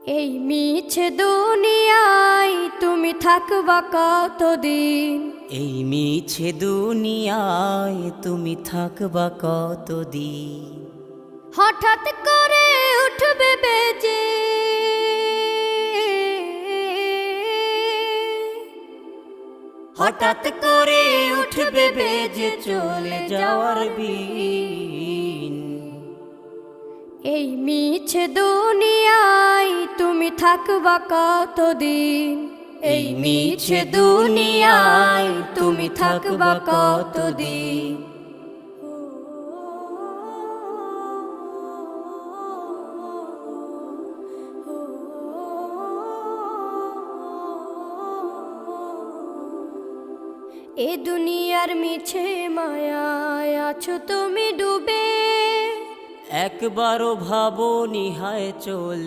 এই মিছে দুনিয়ায় তুমি থাকবা কতদিন? এই মিছে দুনিয়ায় তুমি থাকবা কতদিন? হঠাৎ করে উঠবে বেজে হঠাৎ করে উঠবে বেজে চলে যাওয়ার বিন। এই মিছে দুনিয়ায় তুমি থাকবা কতদিন? এই মিছে দুনিয়ায় তুমি থাকবা কতদিন? এ দুনিয়ার মিছে মায়ায় আছো তুমি ডুবে, একবারও ভাবো নিহায় চলে